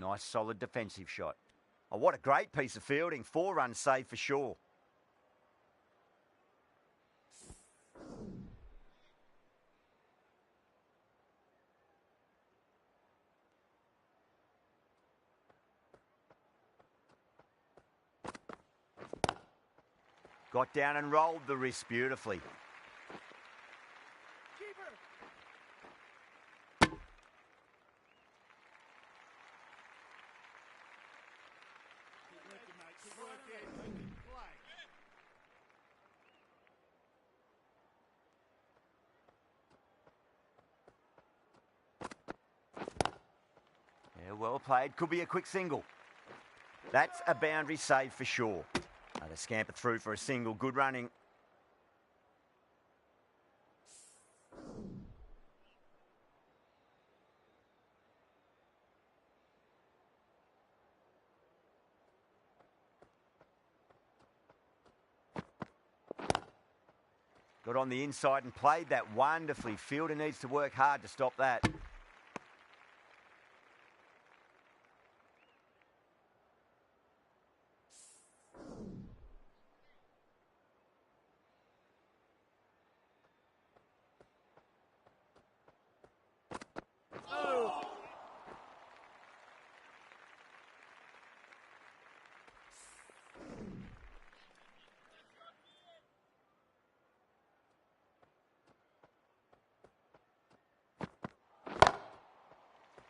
Nice solid defensive shot. Oh, what a great piece of fielding. 4 runs saved for sure. Got down and rolled the wrist beautifully. Yeah, well played. Could be a quick single. That's a boundary save for sure. They scamper through for a single. Good running. Got on the inside and played that wonderfully. Fielder needs to work hard to stop that.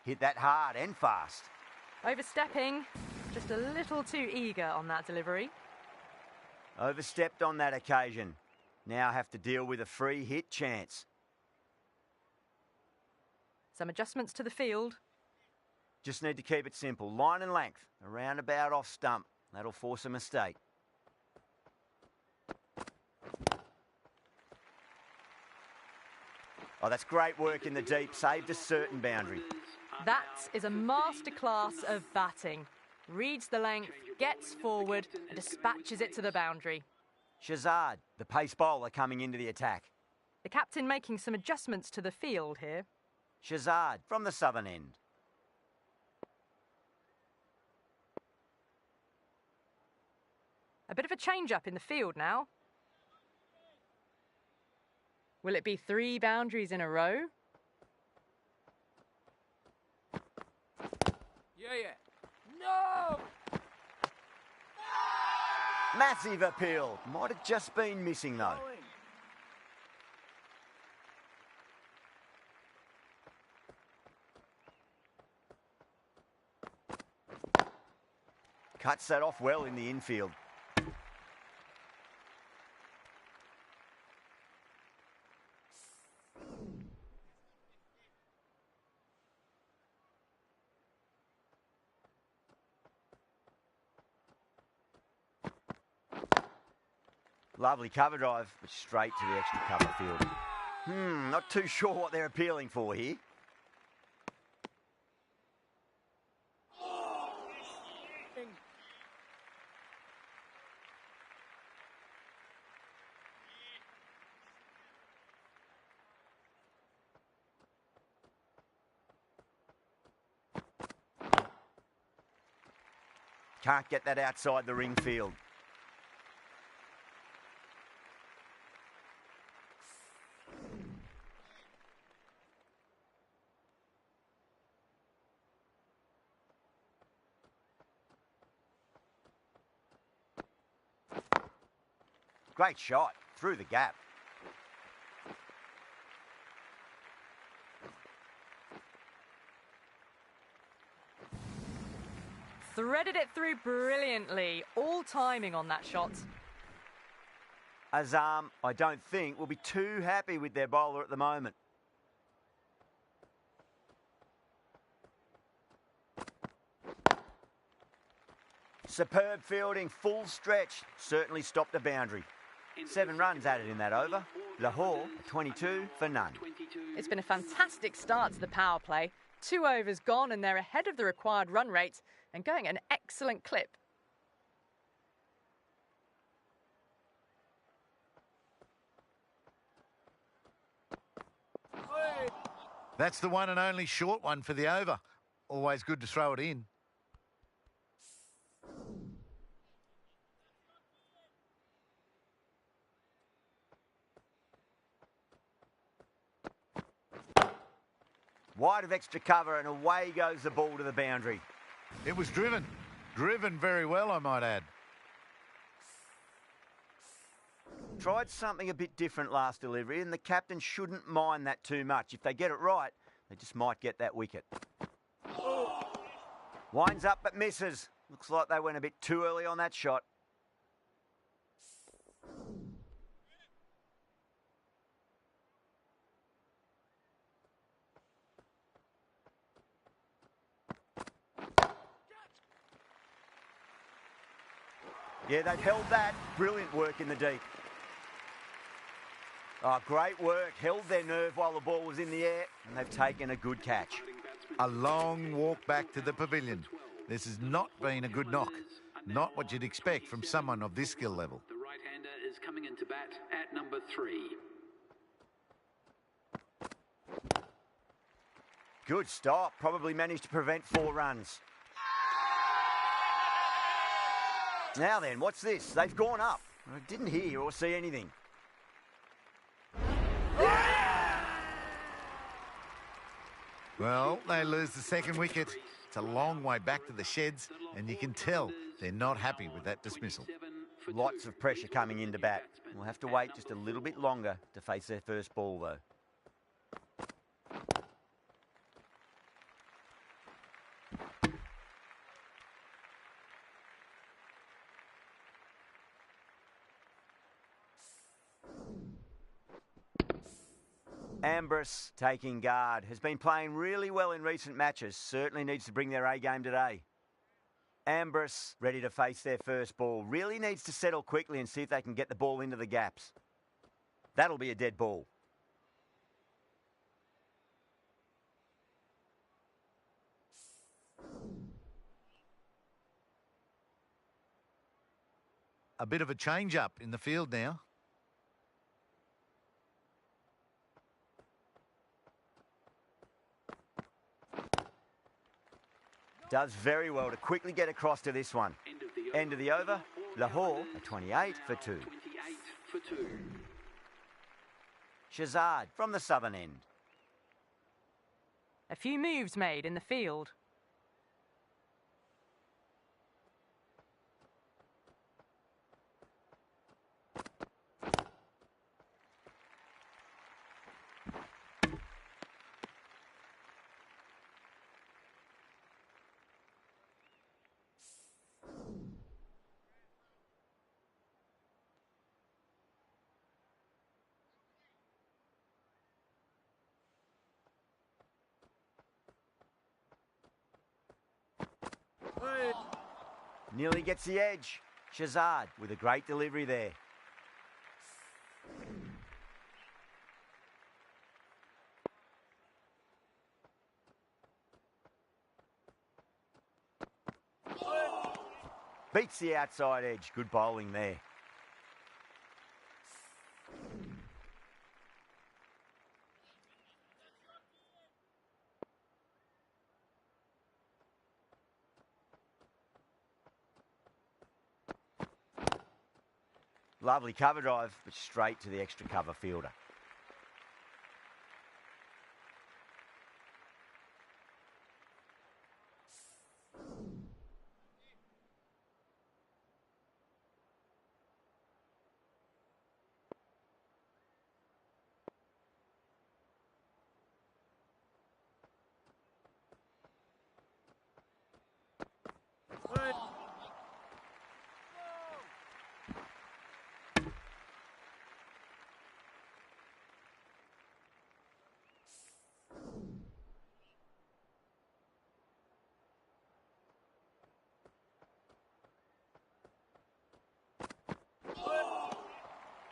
Hit that hard and fast. Overstepping. Just a little too eager on that delivery. Overstepped on that occasion. Now have to deal with a free hit chance. Some adjustments to the field. Just need to keep it simple. Line and length. A roundabout off stump. That'll force a mistake. Oh, that's great work in the deep. Saved a certain boundary. That is a masterclass of batting. Reads the length, gets forward, and dispatches it to the boundary. Shazad, the pace bowler, coming into the attack. The captain making some adjustments to the field here. Shazad from the southern end. A bit of a change-up in the field now. Will it be 3 boundaries in a row? Yeah. No! Massive appeal. Might have just been missing though. Cuts that off well in the infield. Lovely cover drive, but straight to the extra cover field. Not too sure what they're appealing for here. Can't get that outside the ring field. Great shot through the gap. Threaded it through brilliantly. All timing on that shot. Azam, I don't think, will be too happy with their bowler at the moment. Superb fielding, full stretch. Certainly stopped a boundary. 7 runs added in that over. Lahore, 22 for none. It's been a fantastic start to the power play. 2 overs gone and they're ahead of the required run rate and going at an excellent clip. That's the one and only short one for the over. Always good to throw it in. Wide of extra cover and away goes the ball to the boundary. It was driven. Driven very well, I might add. Tried something a bit different last delivery, and the captain shouldn't mind that too much. If they get it right, they just might get that wicket. Winds up but misses. Looks like they went a bit too early on that shot. Yeah, they've held that. Brilliant work in the deep. Oh, great work. Held their nerve while the ball was in the air, and they've taken a good catch. A long walk back to the pavilion. This has not been a good knock. Not what you'd expect from someone of this skill level. The right-hander is coming into bat at number 3. Good stop. Probably managed to prevent 4 runs. Now then, what's this? They've gone up. I didn't hear or see anything. Well, they lose the second wicket. It's a long way back to the sheds, and you can tell they're not happy with that dismissal. Lots of pressure coming into bat. We'll have to wait just a little bit longer to face their first ball, though. Ambrose taking guard. Has been playing really well in recent matches. Certainly needs to bring their A game today. Ambrose ready to face their first ball. Really needs to settle quickly and see if they can get the ball into the gaps. That'll be a dead ball. A bit of a change-up in the field now. Does very well to quickly get across to this one. End of the over. Lahore, a 28 for 2. 28 for 2. Shazad from the southern end. A few moves made in the field. Nearly gets the edge. Shazad with a great delivery there. Beats the outside edge. Good bowling there. Lovely cover drive, but straight to the extra cover fielder.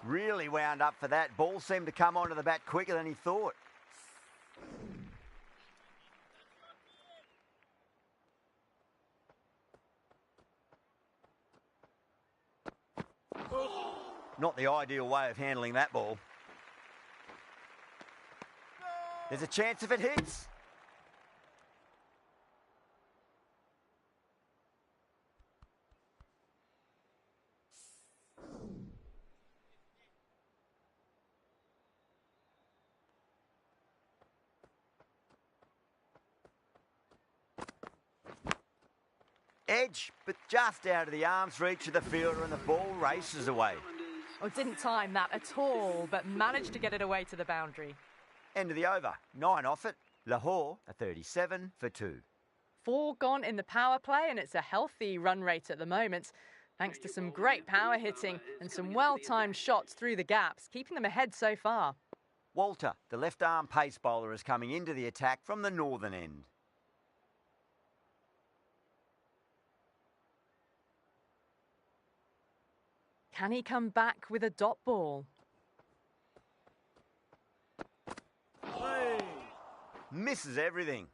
Really wound up for that. Ball seemed to come onto the bat quicker than he thought. Not the ideal way of handling that ball. There's a chance if it hits. Edge, but just out of the arm's reach of the fielder and the ball races away. Oh, didn't time that at all, but managed to get it away to the boundary. End of the over. 9 off it. Lahore, a 37 for 2. 4 gone in the power play, and it's a healthy run rate at the moment, thanks to some great power hitting and some well-timed shots through the gaps, keeping them ahead so far. Walter, the left-arm pace bowler, is coming into the attack from the northern end. Can he come back with a dot ball? Misses everything.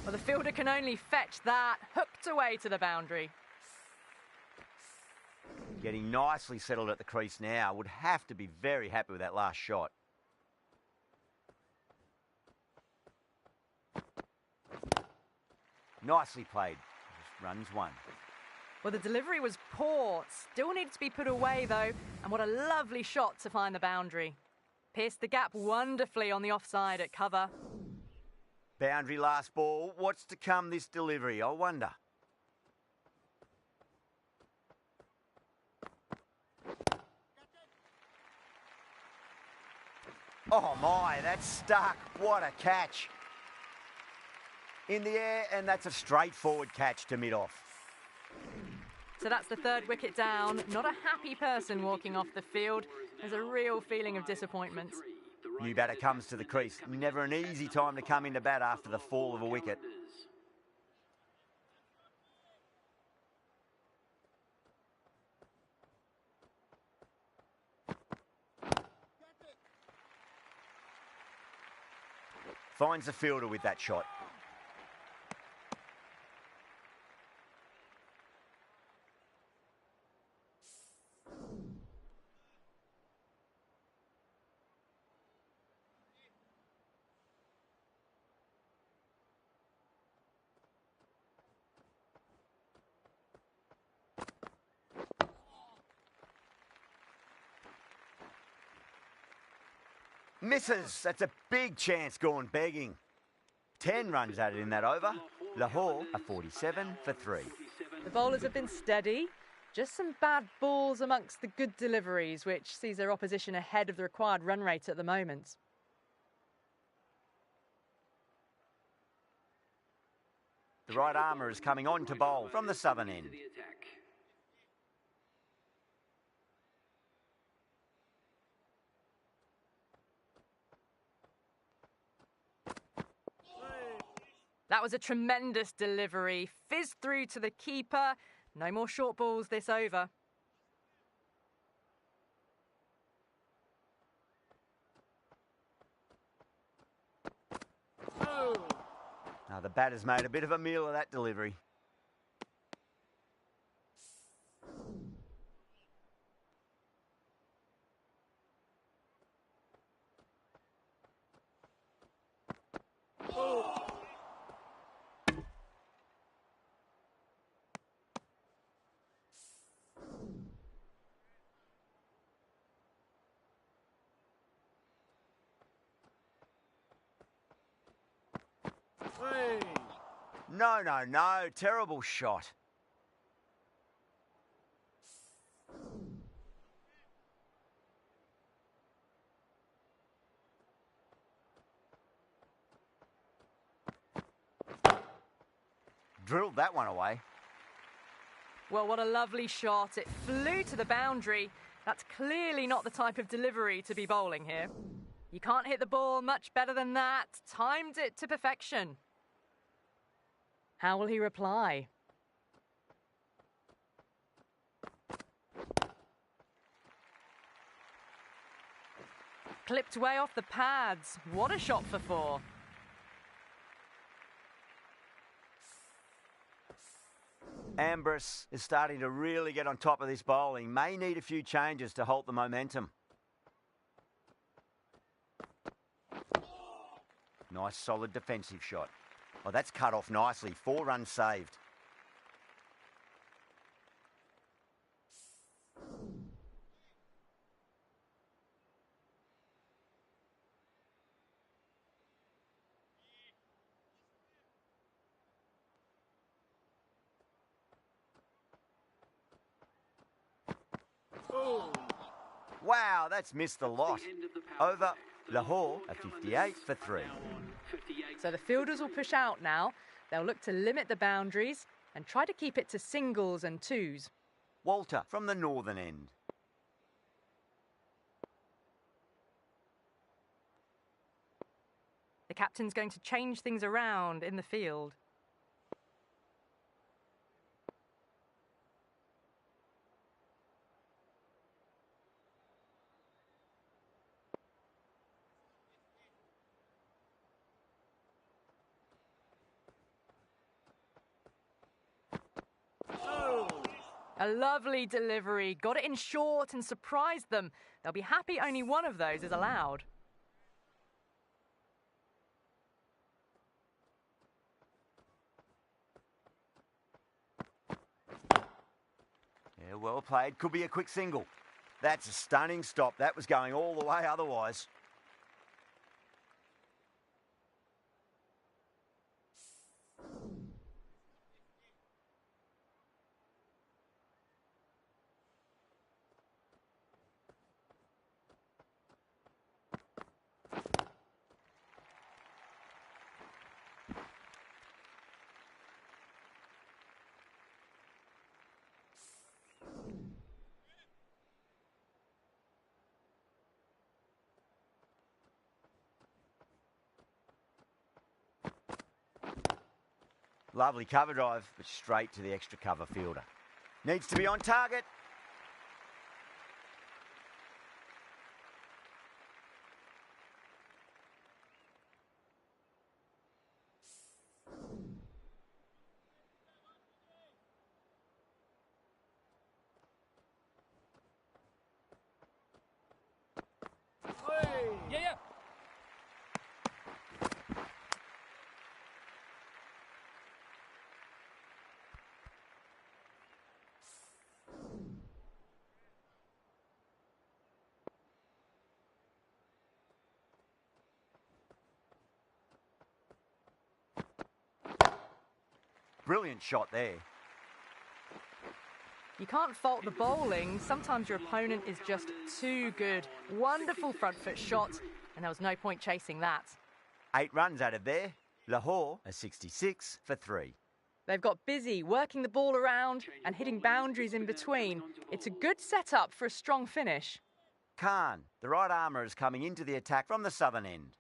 Well, the fielder can only fetch that, hooked away to the boundary. Getting nicely settled at the crease now. Would have to be very happy with that last shot. Nicely played. Just runs 1. Well, the delivery was poor. Still needed to be put away, though. And what a lovely shot to find the boundary. Pierced the gap wonderfully on the offside at cover. Boundary last ball. What's to come this delivery, I wonder? Oh my, that's stuck. What a catch. In the air, and that's a straightforward catch to mid-off. So that's the 3rd wicket down. Not a happy person walking off the field. There's a real feeling of disappointment. New batter comes to the crease. Never an easy time to come into bat after the fall of a wicket. Finds the fielder with that shot. Misses. That's a big chance gone begging. 10 runs added in that over. Lahore, a 47 for 3. The bowlers have been steady. Just some bad balls amongst the good deliveries, which sees their opposition ahead of the required run rate at the moment. The right armour is coming on to bowl from the southern end. That was a tremendous delivery. Fizzed through to the keeper. No more short balls this over. Now the batter's made a bit of a meal of that delivery. No, no, no. Terrible shot. Drilled that one away. Well, what a lovely shot. It flew to the boundary. That's clearly not the type of delivery to be bowling here. You can't hit the ball much better than that. Timed it to perfection. How will he reply? Clipped way off the pads. What a shot for 4. Ambrose is starting to really get on top of this bowling. May need a few changes to halt the momentum. Nice solid defensive shot. Oh, that's cut off nicely. 4 runs saved. Wow, that's missed the lot. Over. Lahore, a 58 for 3. So the fielders will push out now. They'll look to limit the boundaries and try to keep it to singles and twos. Walter from the northern end. The captain's going to change things around in the field. A lovely delivery. Got it in short and surprised them. They'll be happy only one of those is allowed. Yeah, well played. Could be a quick single. That's a stunning stop. That was going all the way otherwise. Lovely cover drive, but straight to the extra cover fielder. Needs to be on target. Yeah, yeah. Brilliant shot there. You can't fault the bowling. Sometimes your opponent is just too good. Wonderful front foot shot, and there was no point chasing that. 8 runs out of there. Lahore, a 66 for 3. They've got busy working the ball around and hitting boundaries in between. It's a good setup for a strong finish. Khan, the right armour, is coming into the attack from the southern end.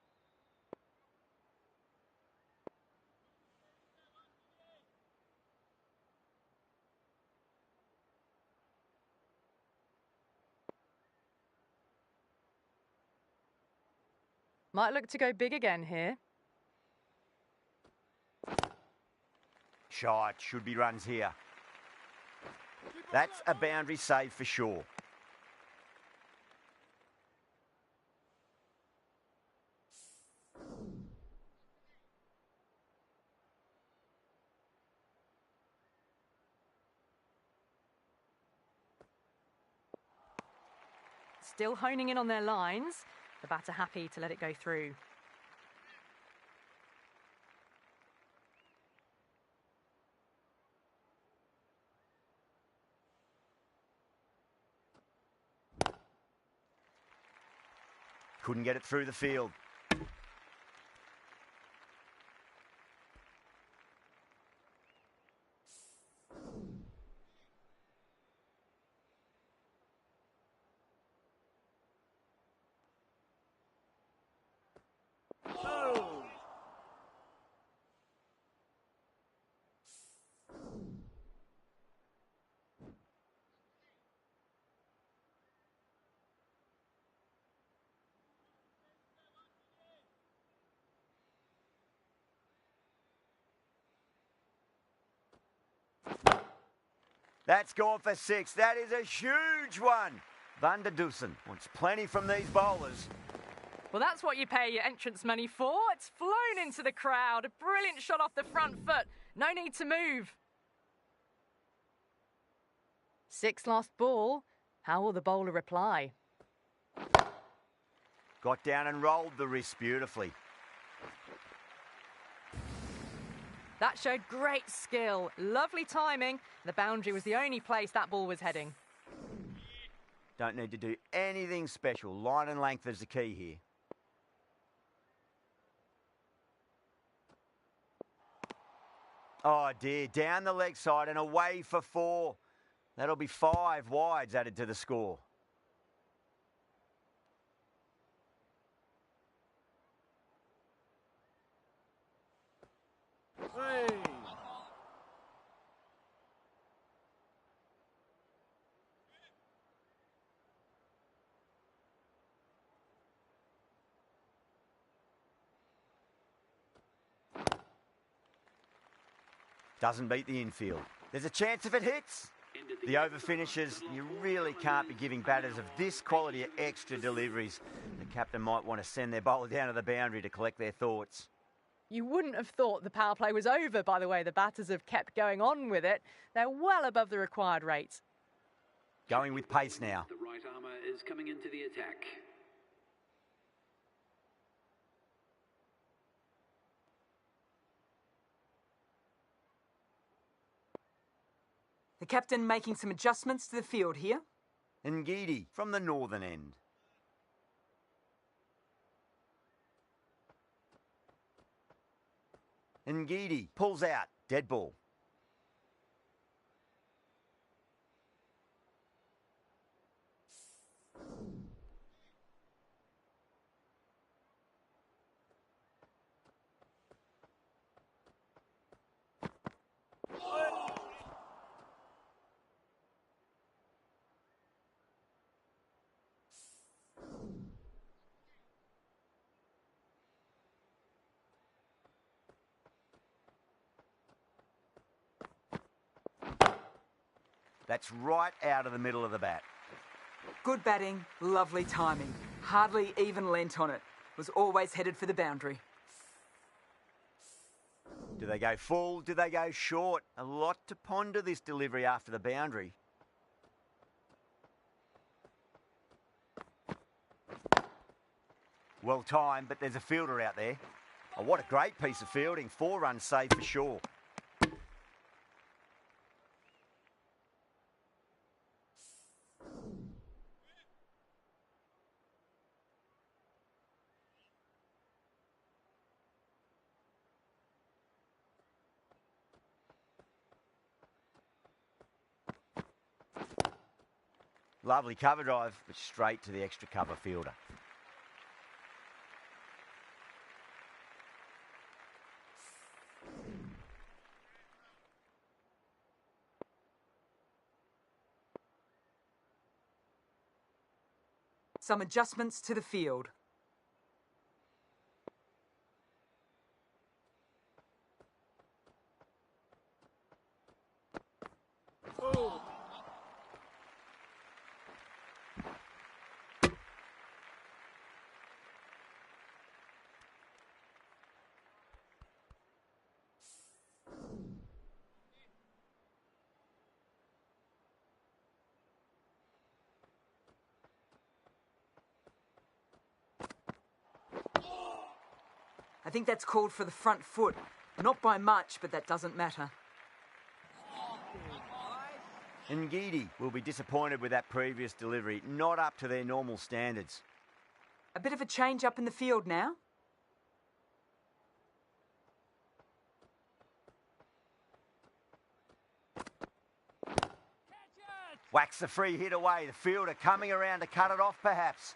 Might look to go big again here. Shot, should be runs here. That's a boundary save for sure. Still honing in on their lines. The batter happy to let it go through. Couldn't get it through the field. That's gone for 6. That is a huge one. Van der Dusen wants plenty from these bowlers. Well, that's what you pay your entrance money for. It's flown into the crowd. A brilliant shot off the front foot. No need to move. 6 lost ball. How will the bowler reply? Got down and rolled the wrist beautifully. That showed great skill. Lovely timing. The boundary was the only place that ball was heading. Don't need to do anything special. Line and length is the key here. Oh dear, down the leg side and away for 4. That'll be 5 wides added to the score. Hey. Doesn't beat the infield. There's a chance if it hits. The over finishes, you really can't be giving batters of this quality extra deliveries. The captain might want to send their bowler down to the boundary to collect their thoughts. You wouldn't have thought the power play was over by the way the batters have kept going on with it. They're well above the required rate. Going with pace now. The right armour is coming into the attack. The captain making some adjustments to the field here. Ngidi from the northern end. Ngidi pulls out. Dead ball. That's right out of the middle of the bat. Good batting, lovely timing. Hardly even lent on it. Was always headed for the boundary. Do they go full? Do they go short? A lot to ponder this delivery after the boundary. Well timed, but there's a fielder out there. Oh, what a great piece of fielding. 4 runs saved for sure. Lovely cover drive, but straight to the extra cover fielder. Some adjustments to the field. Oh. I think that's called for the front foot. Not by much, but that doesn't matter. Ngidi will be disappointed with that previous delivery, not up to their normal standards. A bit of a change up in the field now. Whacks the free hit away. The fielder coming around to cut it off, perhaps.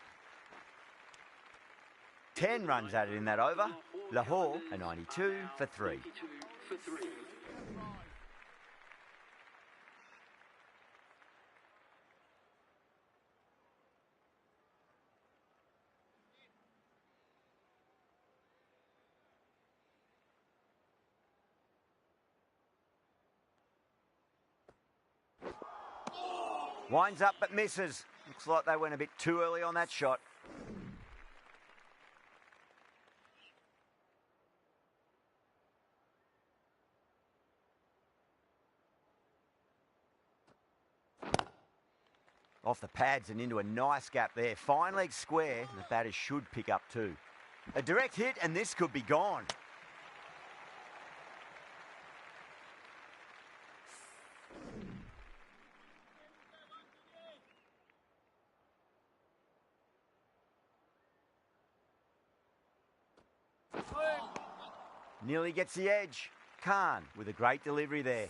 10 runs added in that over. Lahore, a 92 for 3. 92 for 3. Winds up but misses. Looks like they went a bit too early on that shot. Off the pads and into a nice gap there. Fine leg square. The batters should pick up too. A direct hit and this could be gone. Nearly gets the edge. Khan with a great delivery there.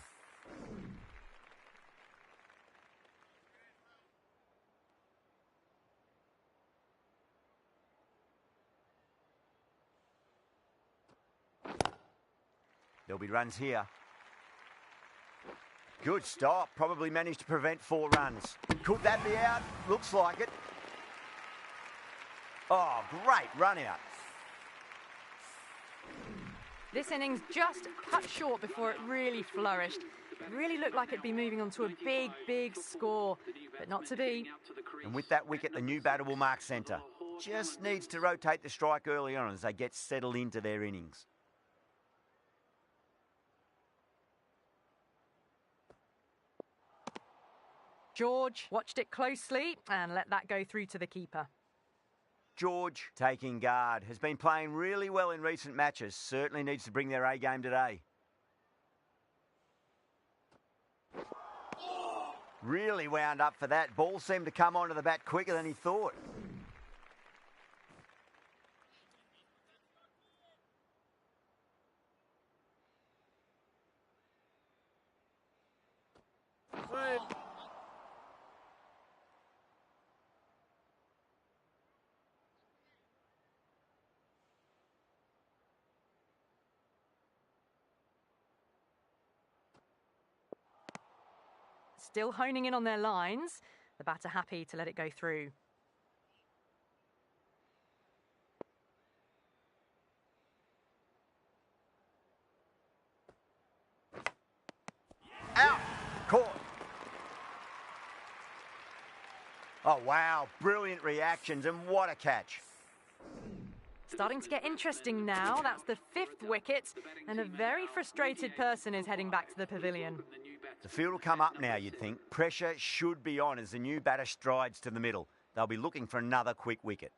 There'll be runs here. Good stop. Probably managed to prevent 4 runs. Could that be out? Looks like it. Oh, great run out. This innings just cut short before it really flourished. It really looked like it'd be moving on to a big, big score, but not to be. And with that wicket, the new batter will mark centre. Just needs to rotate the strike early on as they get settled into their innings. George watched it closely and let that go through to the keeper. George, taking guard, has been playing really well in recent matches. Certainly needs to bring their A game today. Really wound up for that. Ball seemed to come onto the bat quicker than he thought. Still honing in on their lines. The batter happy to let it go through. Out! Caught! Oh, wow. Brilliant reactions and what a catch. Starting to get interesting now. That's the 5th wicket, and a very frustrated person is heading back to the pavilion. The field will come up now, you'd think. Pressure should be on as the new batter strides to the middle. They'll be looking for another quick wicket.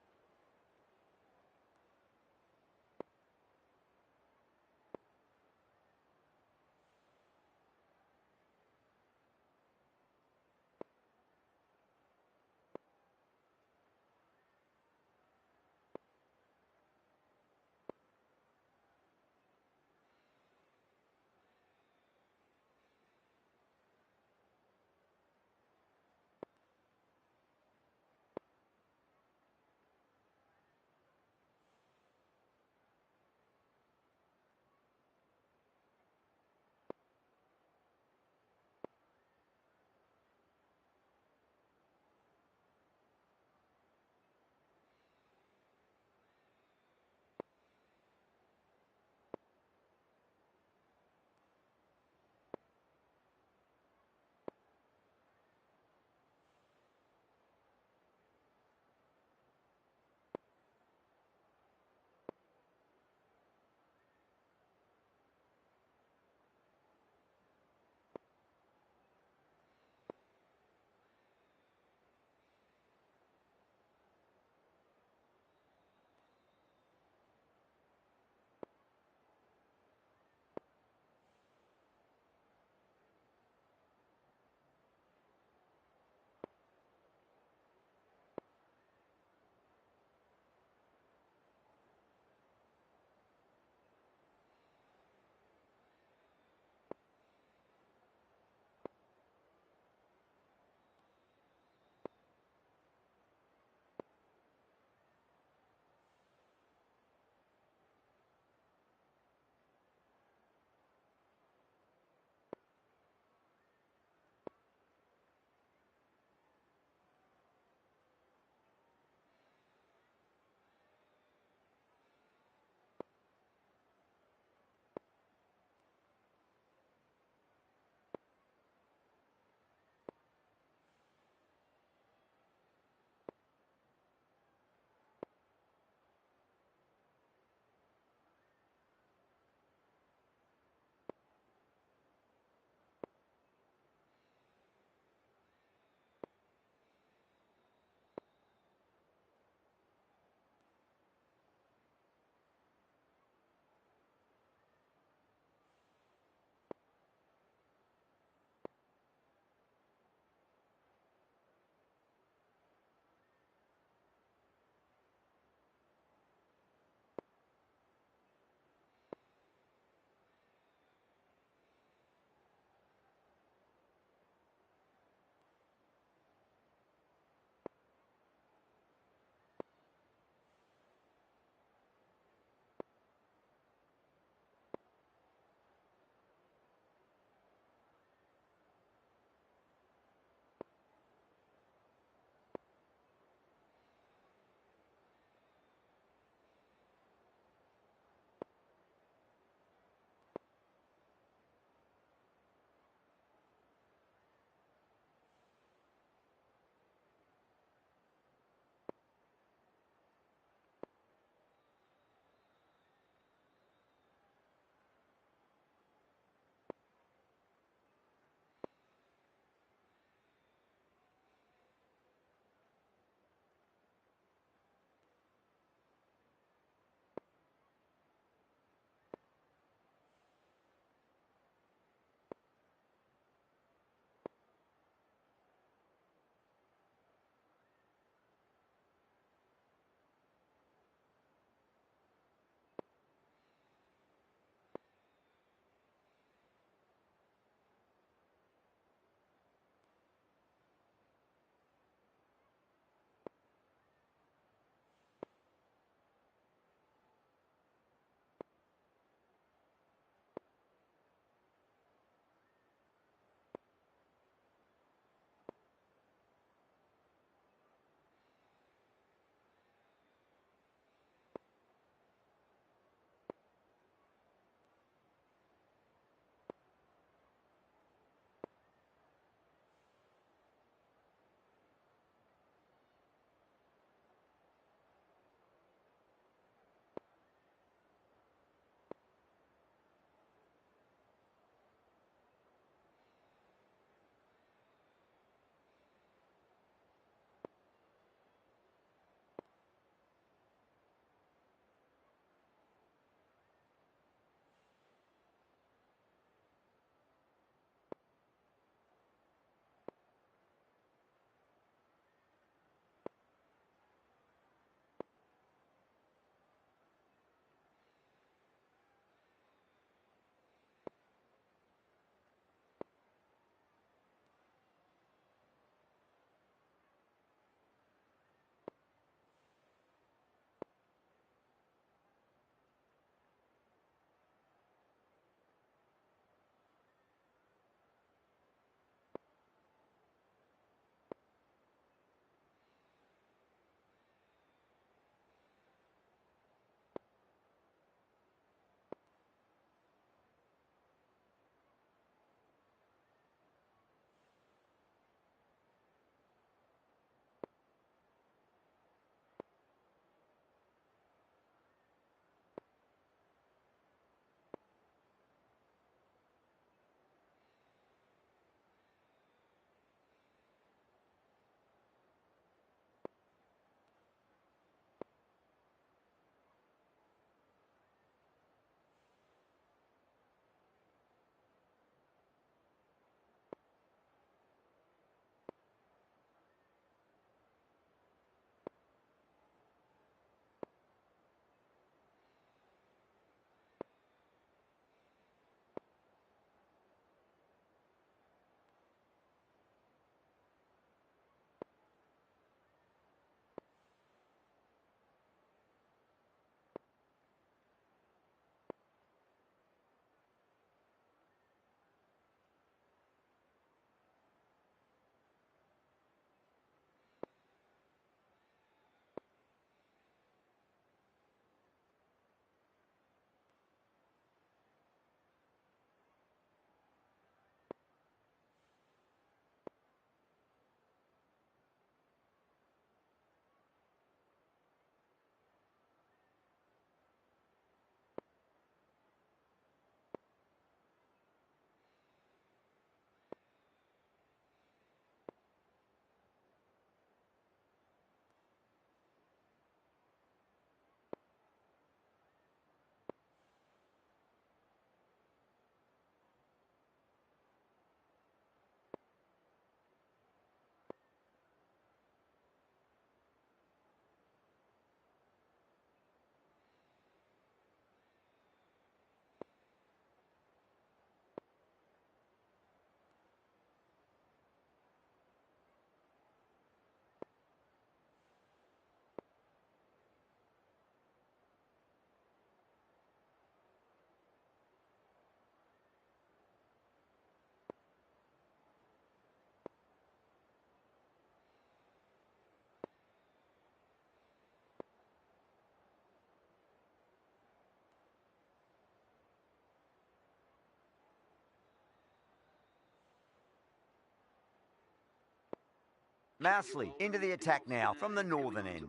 Mousley into the attack now from the northern end.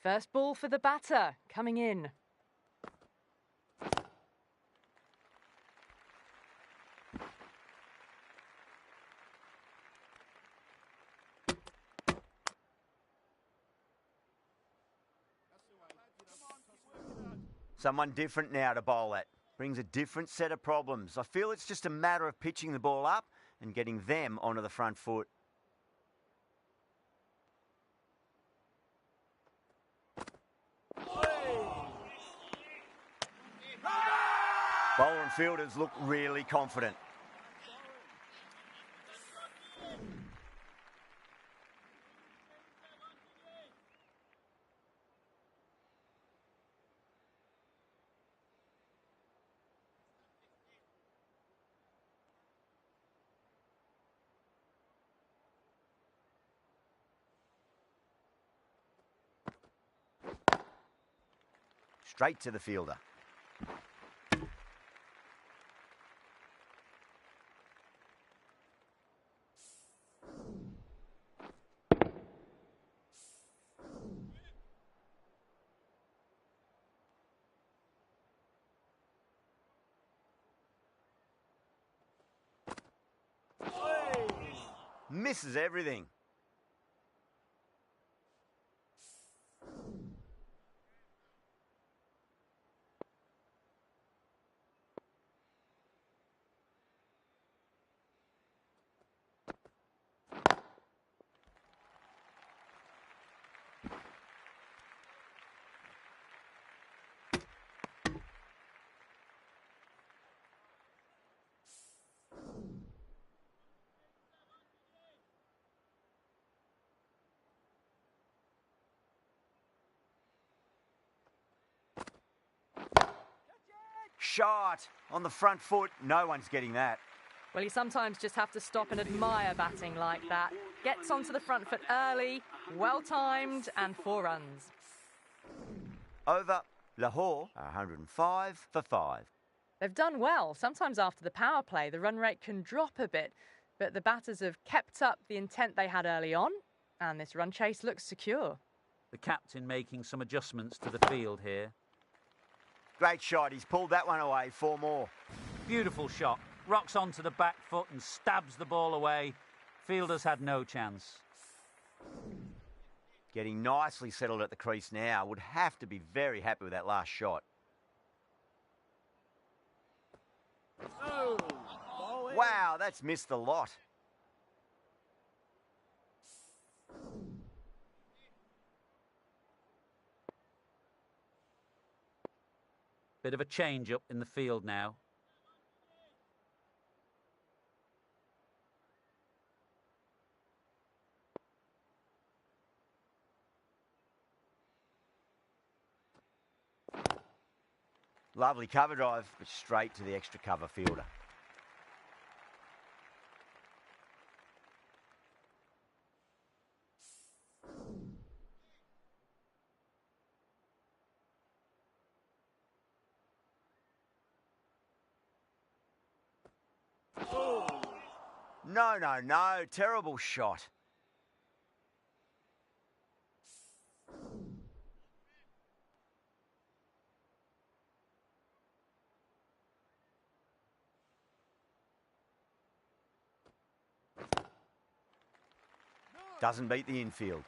First ball for the batter, coming in. Someone different now to bowl at. Brings a different set of problems. I feel it's just a matter of pitching the ball up and getting them onto the front foot. Bowler and fielders look really confident. Straight to the fielder. Misses everything. Shot on the front foot. No one's getting that. Well, you sometimes just have to stop and admire batting like that. Gets onto the front foot early, well-timed, and 4 runs. Over. Lahore, 105 for 5. They've done well. Sometimes after the power play, the run rate can drop a bit, but the batters have kept up the intent they had early on, and this run chase looks secure. The captain making some adjustments to the field here. Great shot. He's pulled that one away. 4 more. Beautiful shot. Rocks onto the back foot and stabs the ball away. Fielders had no chance. Getting nicely settled at the crease now. Would have to be very happy with that last shot. Oh, ball in. Wow, that's missed a lot. Bit of a change up in the field now. Lovely cover drive, but straight to the extra cover fielder. No. Terrible shot. Doesn't beat the infield.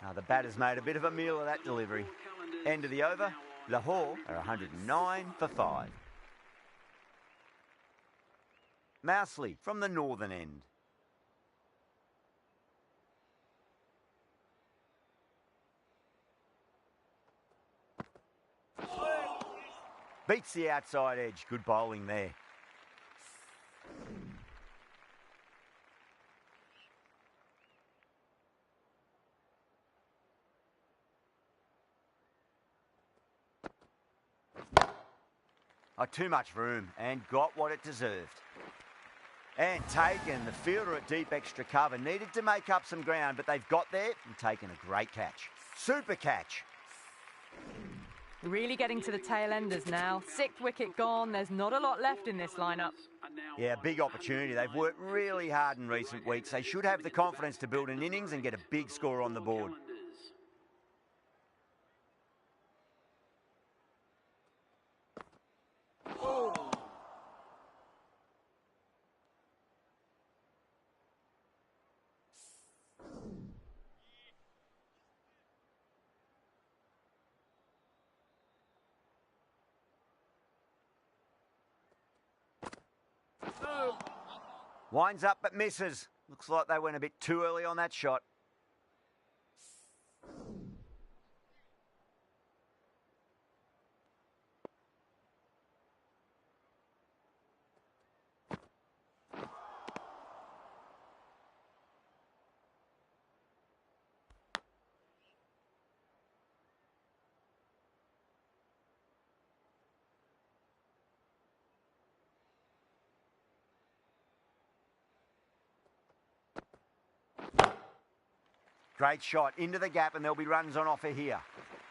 Now the batter's made a bit of a meal of that delivery. End of the over. Lahore are 109 for 5. Mousley from the northern end. Beats the outside edge. Good bowling there. Oh, too much room and got what it deserved. And taken, the fielder at deep extra cover. Needed to make up some ground, but they've got there and taken a great catch. Super catch. Really getting to the tail enders now. 6th wicket gone. There's not a lot left in this lineup. Yeah, big opportunity. They've worked really hard in recent weeks. They should have the confidence to build an innings and get a big score on the board. Winds up but misses. Looks like they went a bit too early on that shot. Great shot into the gap, and there'll be runs on offer here.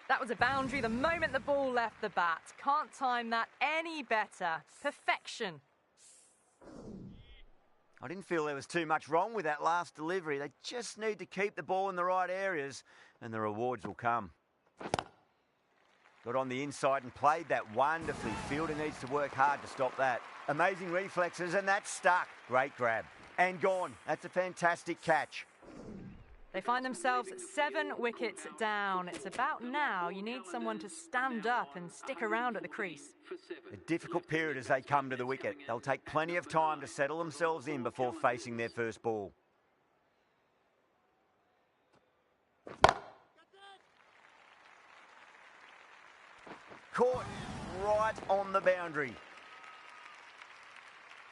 That was a boundary the moment the ball left the bat. Can't time that any better. Perfection. I didn't feel there was too much wrong with that last delivery. They just need to keep the ball in the right areas, and the rewards will come. Got on the inside and played that wonderfully. Fielder needs to work hard to stop that. Amazing reflexes, and that's stuck. Great grab. And gone. That's a fantastic catch. They find themselves 7 wickets down. It's about now you need someone to stand up and stick around at the crease. A difficult period as they come to the wicket. They'll take plenty of time to settle themselves in before facing their first ball. Caught right on the boundary.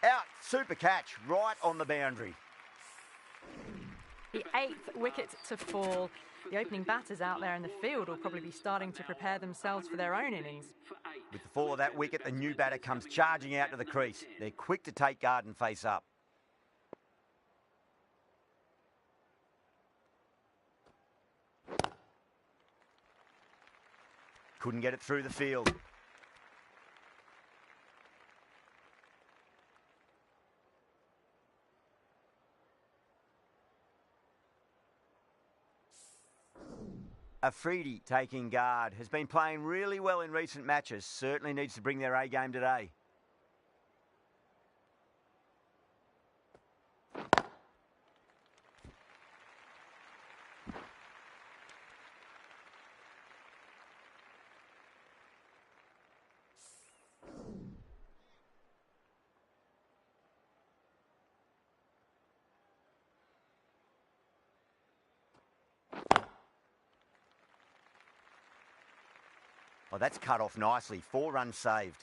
Out, super catch, right on the boundary. The 8th wicket to fall. The opening batters out there in the field will probably be starting to prepare themselves for their own innings. With the fall of that wicket, the new batter comes charging out to the crease. They're quick to take guard and face up. Couldn't get it through the field. Afridi taking guard. Has been playing really well in recent matches. Certainly needs to bring their A game today. Oh, that's cut off nicely. 4 runs saved.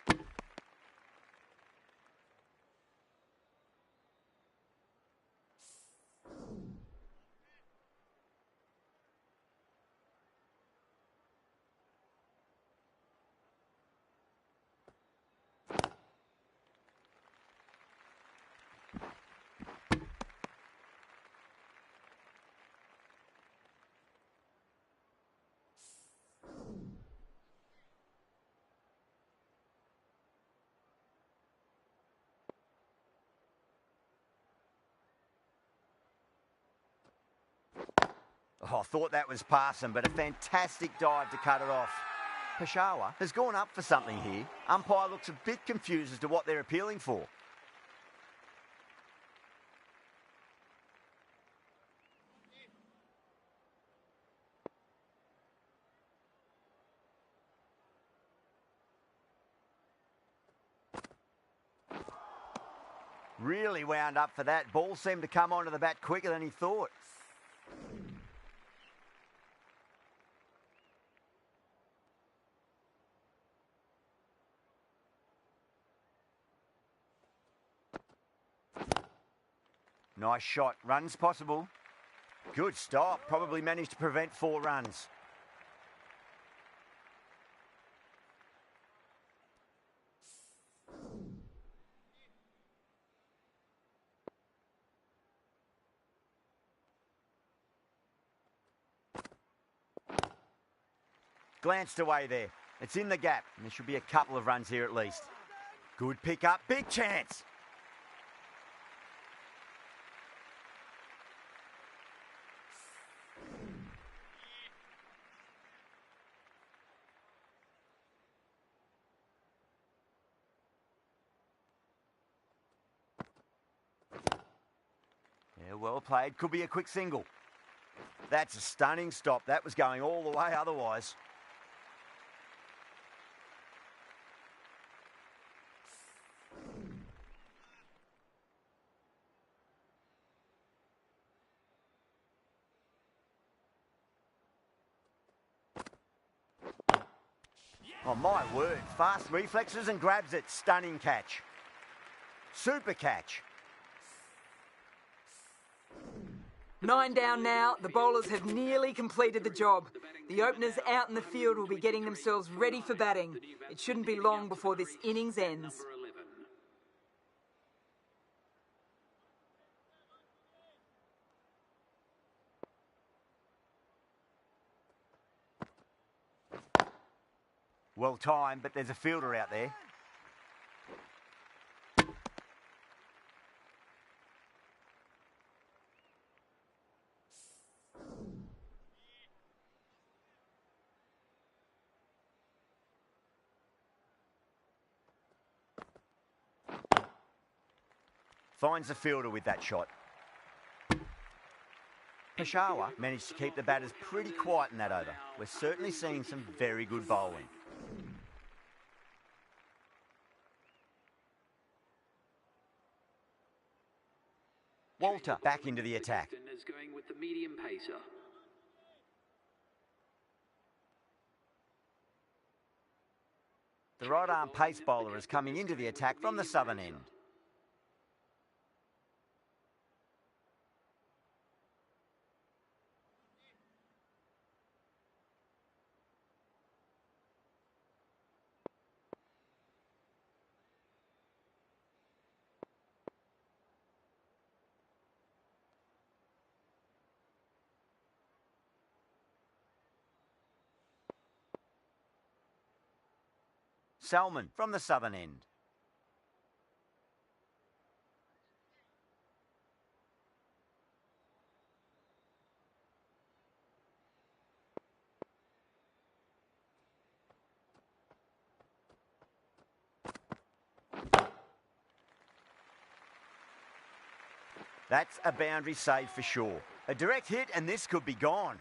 Oh, I thought that was passing, but a fantastic dive to cut it off. Peshawar has gone up for something here. Umpire looks a bit confused as to what they're appealing for. Really wound up for that. Ball seemed to come onto the bat quicker than he thought. Nice shot. Runs possible. Good stop. Probably managed to prevent 4 runs. Glanced away there. It's in the gap, and there should be a couple of runs here at least. Good pick up, big chance. Yeah, well played. Could be a quick single. That's a stunning stop. That was going all the way otherwise. Oh, my word. Fast reflexes and grabs it. Stunning catch. Super catch. 9 down now. The bowlers have nearly completed the job. The openers out in the field will be getting themselves ready for batting. It shouldn't be long before this innings ends. Well timed, but there's a fielder out there. Finds the fielder with that shot. Peshawar managed to keep the batters pretty quiet in that over. We're certainly seeing some very good bowling. Walter back into the attack. Is going with the medium pacer. The right arm pace bowler is coming into the attack from the southern end. Salman from the southern end. That's a boundary save for sure. A direct hit and this could be gone.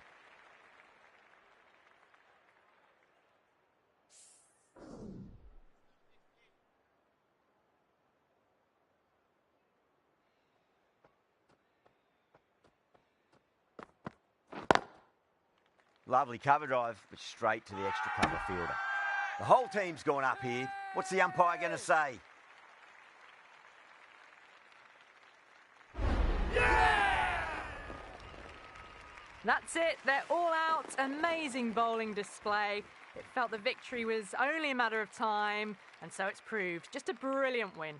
Lovely cover drive, but straight to the extra cover fielder. The whole team's gone up here. What's the umpire going to say? That's it. They're all out. Amazing bowling display. It felt the victory was only a matter of time, and so it's proved. Just a brilliant win.